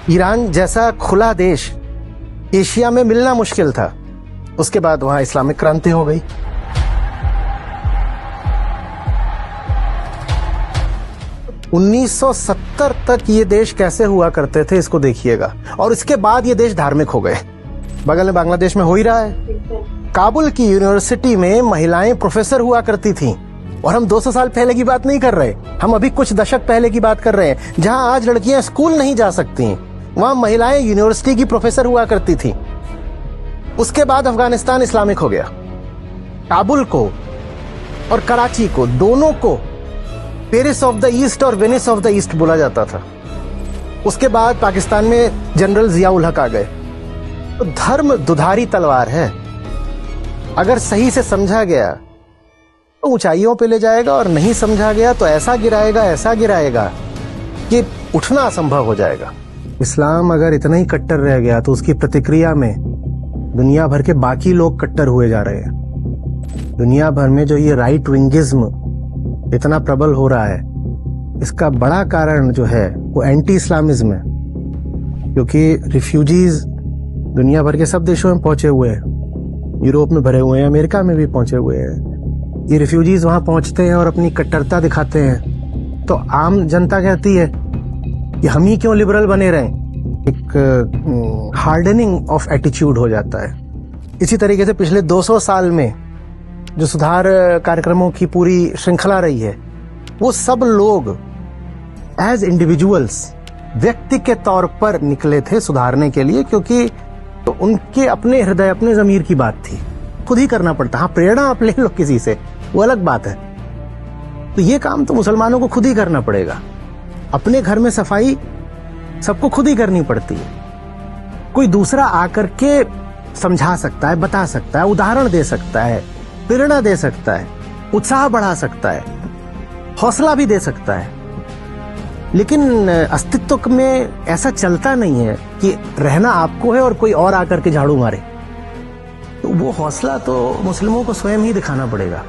Iran जैसा खुला देश एशिया में मिलना मुश्किल था। उसके बाद वहां इस्लामिक क्रांति हो गई। उन्नीस 1970 तक ये देश कैसे हुआ करते थे इसको देखिएगा, और इसके बाद ये देश धार्मिक हो गए। बगल में बांग्लादेश में हो ही रहा है। काबुल की यूनिवर्सिटी में महिलाएं प्रोफेसर हुआ करती थीं, और हम 200 साल पहले की बात नहीं कर रहे, हम अभी कुछ दशक पहले की बात कर रहे हैं। जहां आज लड़कियां स्कूल नहीं जा सकती, वहां महिलाएं यूनिवर्सिटी की प्रोफेसर हुआ करती थीं। उसके बाद अफगानिस्तान इस्लामिक हो गया। काबुल को और कराची को, दोनों को पेरिस ऑफ द ईस्ट और वेनिस ऑफ द ईस्ट बोला जाता था। उसके बाद पाकिस्तान में जनरल जियाउल हक आ गए। तो धर्म दुधारी तलवार है, अगर सही से समझा गया तो ऊंचाइयों पे ले जाएगा, और नहीं समझा गया तो ऐसा गिराएगा कि उठना असंभव हो जाएगा। इस्लाम अगर इतना ही कट्टर रह गया तो उसकी प्रतिक्रिया में दुनिया भर के बाकी लोग कट्टर हुए जा रहे हैं। दुनिया भर में जो ये राइट विंगिज्म इतना प्रबल हो रहा है, इसका बड़ा कारण जो है वो एंटी इस्लामिज्म है। क्योंकि रिफ्यूजीज दुनिया भर के सब देशों में पहुंचे हुए हैं, यूरोप में भरे हुए हैं, अमेरिका में भी पहुंचे हुए हैं। ये रिफ्यूजीज वहां पहुंचते हैं और अपनी कट्टरता दिखाते हैं, तो आम जनता कहती है कि हम ही क्यों लिबरल बने रहें। एक हार्डनिंग ऑफ एटीट्यूड हो जाता है। इसी तरीके से पिछले 200 साल में जो सुधार कार्यक्रमों की पूरी श्रृंखला रही है, वो सब लोग एज इंडिविजुअल्स, व्यक्ति के तौर पर निकले थे सुधारने के लिए, क्योंकि तो उनके अपने हृदय, अपने जमीर की बात थी। खुद ही करना पड़ता। हाँ, प्रेरणा आप ले लो किसी से, वो अलग बात है। तो ये काम तो मुसलमानों को खुद ही करना पड़ेगा। अपने घर में सफाई सबको खुद ही करनी पड़ती है। कोई दूसरा आकर के समझा सकता है, बता सकता है, उदाहरण दे सकता है, प्रेरणा दे सकता है, उत्साह बढ़ा सकता है, हौसला भी दे सकता है। लेकिन अस्तित्व में ऐसा चलता नहीं है कि रहना आपको है और कोई और आकर के झाड़ू मारे। तो वो हौसला तो मुस्लिमों को स्वयं ही दिखाना पड़ेगा।